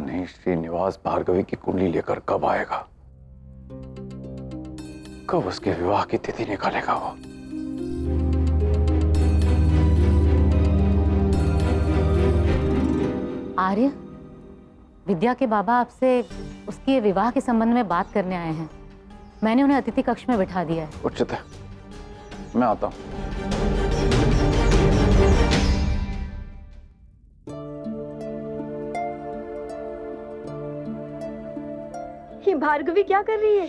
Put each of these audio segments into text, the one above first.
नहीं श्रीनिवास भार्गवी की कुंडली लेकर कब आएगा, कब उसके विवाह की तिथि निकालेगा वो। आर्य, विद्या के बाबा आपसे उसके विवाह के संबंध में बात करने आए हैं। मैंने उन्हें अतिथि कक्ष में बिठा दिया है। उचित है, मैं आता हूं। ये भार्गवी क्या कर रही है?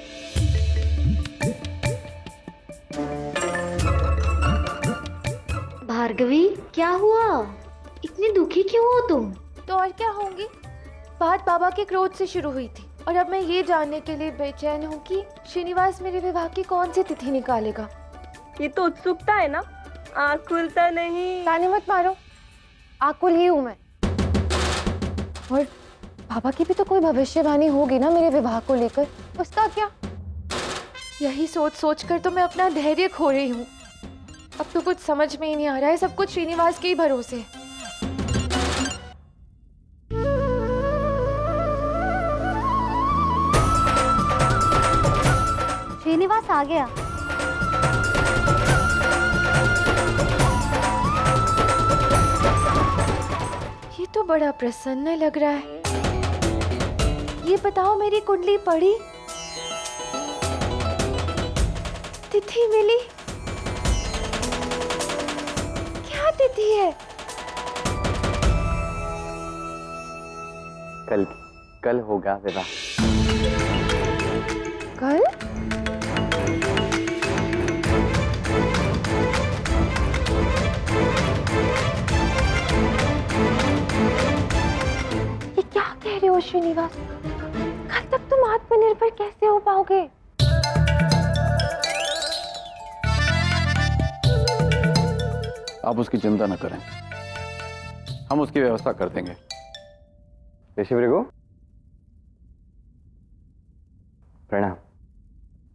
भार्गवी, क्या हुआ? इतनी दुखी क्यों हो तुम? तो और क्या होंगी? बात बाबा के क्रोध से शुरू हुई थी और अब मैं ये जानने के लिए बेचैन हूँ कि श्रीनिवास मेरे विवाह की कौन सी तिथि निकालेगा। ये तो उत्सुकता है ना, आँख खुलता नहीं। ताने मत मारो, आकुल ही हूँ मैं। और बाबा की भी तो कोई भविष्यवाणी होगी ना मेरे विवाह को लेकर, उसका क्या? यही सोच सोच कर तो मैं अपना धैर्य खो रही हूँ। अब तो कुछ समझ में ही नहीं आ रहा है, सब कुछ श्रीनिवास के ही भरोसे है। श्रीनिवास आ गया। ये तो बड़ा प्रसन्न लग रहा है। ये बताओ, मेरी कुंडली पड़ी, तिथि मिली? क्या तिथि है? कल होगा विवाह। कल? ये क्या कह रहे हो श्रीनिवास? कल तक तुम आत्मनिर्भर कैसे हो पाओगे? आप उसकी चिंता न करें, हम उसकी व्यवस्था कर देंगे। ऋषि भृगु, प्रणाम।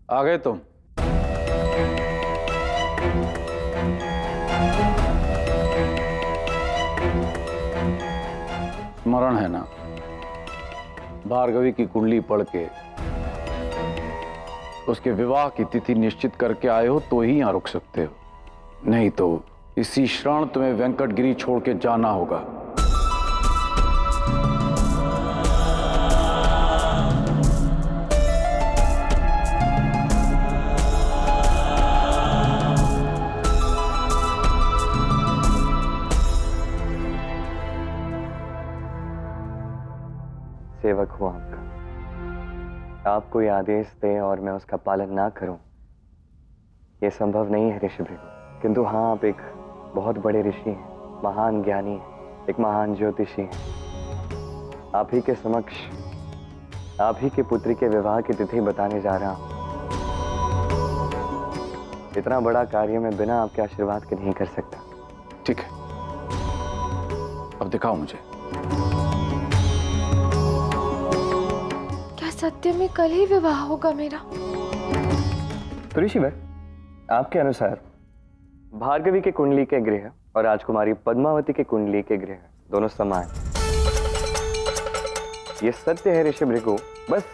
आ गए तुम? स्मरण है ना, भार्गवी की कुंडली पढ़ के उसके विवाह की तिथि निश्चित करके आए हो तो ही यहां रुक सकते हो, नहीं तो इसी क्षण तुम्हें वेंकटगिरी छोड़ के जाना होगा। सेवक हूं आपका। आप कोई आदेश दें और मैं उसका पालन ना करूं, यह संभव नहीं है ऋषि भृगु। किंतु हाँ, आप एक बहुत बड़े ऋषि हैं, महान ज्ञानी हैं, एक महान ज्योतिषी हैं। आप ही के समक्ष आप ही के पुत्री के विवाह की तिथि बताने जा रहा हूं। इतना बड़ा कार्य मैं बिना आपके आशीर्वाद के नहीं कर सकता। ठीक है, अब दिखाओ मुझे। क्या सत्य में कल ही विवाह होगा मेरा? तो ऋषिवर, आपके अनुसार भार्गवी के कुंडली के गृह और राजकुमारी पद्मावती के कुंडली के गृह दोनों समान। ये सत्य है ऋषि भृगु, बस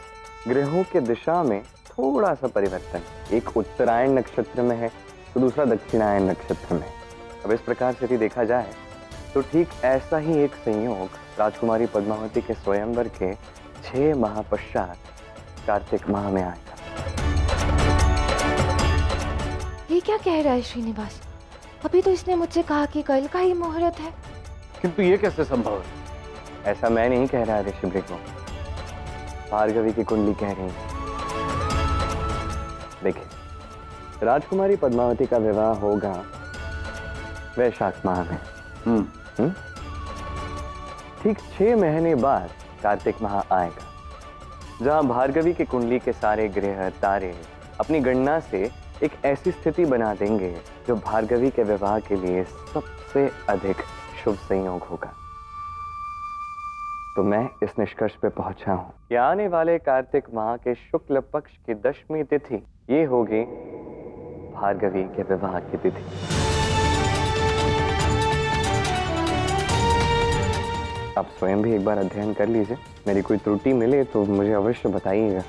ग्रहों के दिशा में थोड़ा सा परिवर्तन। एक उत्तरायण नक्षत्र में है तो दूसरा दक्षिणायन नक्षत्र में। अब इस प्रकार से यदि देखा जाए तो ठीक ऐसा ही एक संयोग राजकुमारी पद्मावती के स्वयंवर के 6 माह पश्चात कार्तिक माह में आएगा। ये क्या कह रहा है श्रीनिवास? अभी तो इसने मुझसे कहा कि कल का ही मुहूर्त है। किंतु ये कैसे संभव है? ऐसा मैं नहीं कह रहा ऋषि भृगु, भार्गवी की कुंडली कह रही है। देखिए, राजकुमारी पद्मावती का विवाह होगा वैशाख माह में। ठीक 6 महीने बाद कार्तिक माह आएगा, जहां भार्गवी की कुंडली के सारे ग्रह तारे अपनी गणना से एक ऐसी स्थिति बना देंगे जो भार्गवी के विवाह के लिए सबसे अधिक शुभ संयोग होगा। तो मैं इस निष्कर्ष पे पहुंचा हूं कि आने वाले कार्तिक माह के शुक्ल पक्ष की 10वीं तिथि ये होगी भार्गवी के विवाह की तिथि। आप स्वयं भी एक बार अध्ययन कर लीजिए। मेरी कोई त्रुटि मिले तो मुझे अवश्य बताइएगा।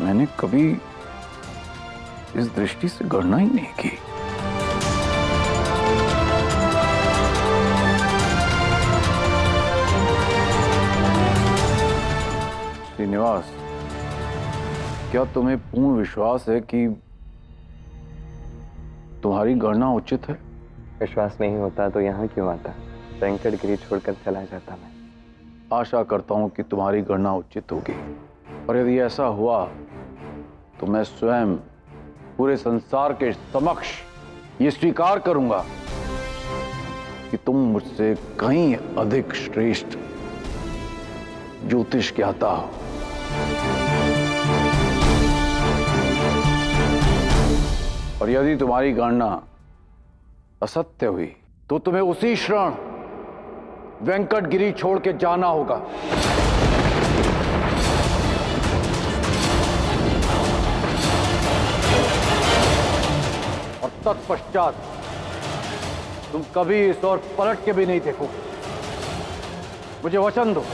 मैंने कभी इस दृष्टि से गणना ही नहीं की। श्रीनिवास, क्या तुम्हें पूर्ण विश्वास है कि तुम्हारी गणना उचित है? विश्वास नहीं होता तो यहाँ क्यों आता? वेंकटगिरी छोड़कर चला जाता मैं। आशा करता हूं कि तुम्हारी गणना उचित होगी, और यदि ऐसा हुआ तो मैं स्वयं पूरे संसार के समक्ष ये स्वीकार करूंगा कि तुम मुझसे कहीं अधिक श्रेष्ठ ज्योतिष ज्ञाता हो। और यदि तुम्हारी गणना असत्य हुई तो तुम्हें उसी क्षण वेंकटगिरी छोड़ के जाना होगा। और तत्पश्चात तुम कभी इस ओर पलट के भी नहीं देखोगे। मुझे वचन दो।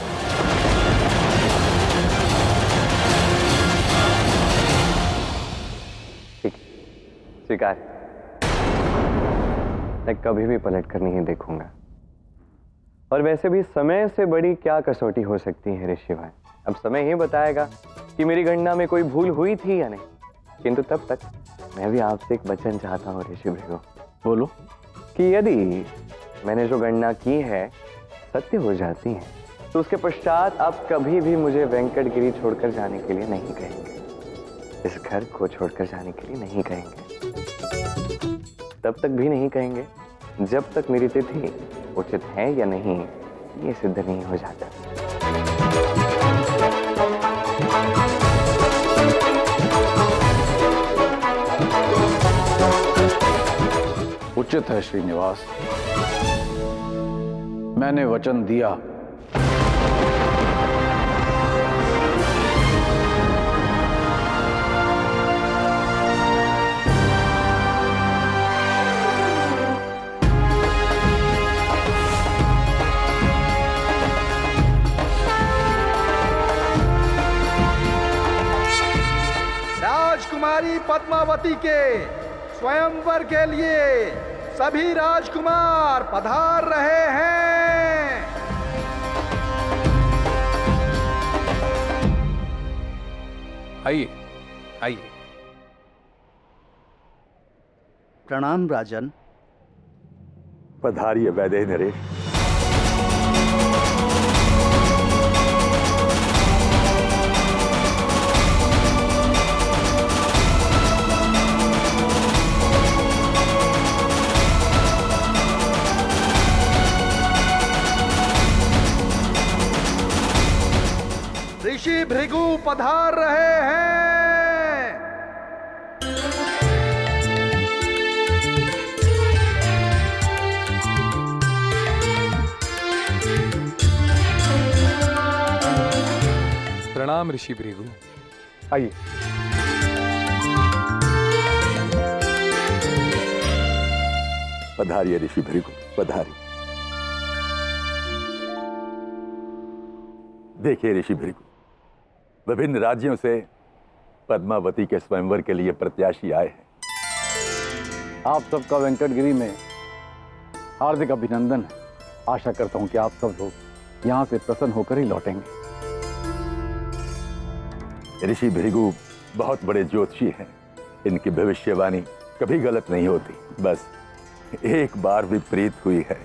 ठीक, स्वीकार। मैं कभी भी पलट कर नहीं देखूंगा। और वैसे भी समय से बड़ी क्या कसौटी हो सकती है ऋषि भाई? अब समय ही बताएगा कि मेरी गणना में कोई भूल हुई थी या नहीं। किंतु तब तक मैं भी आपसे एक वचन चाहता हूँ ऋषि भृगु। बोलो। कि यदि मैंने जो गणना की है सत्य हो जाती है तो उसके पश्चात आप कभी भी मुझे वेंकटगिरी छोड़कर जाने के लिए नहीं कहेंगे। इस घर को छोड़कर जाने के लिए नहीं कहेंगे। तब तक भी नहीं कहेंगे जब तक मेरी तिथि उचित है या नहीं ये सिद्ध नहीं हो जाता। उचित है श्रीनिवास, मैंने वचन दिया। राजकुमारी पद्मावती के स्वयंवर के लिए सभी राजकुमार पधार रहे हैं। आइए आइए। प्रणाम राजन। पधारिए वैदेह नरेश। ऋषि भृगु पधार रहे हैं। प्रणाम ऋषि भृगु। आइए। पधारिए ऋषि भृगु, पधारिए। देखिए ऋषि भृगु, विभिन्न राज्यों से पद्मावती के स्वयंवर के लिए प्रत्याशी आए हैं। आप सबका वेंकटगिरी में हार्दिक अभिनंदन है। आशा करता हूं कि आप सब लोग यहां से प्रसन्न होकर ही लौटेंगे। ऋषि भृगु बहुत बड़े ज्योतिषी हैं। इनकी भविष्यवाणी कभी गलत नहीं होती। बस एक बार विपरीत हुई है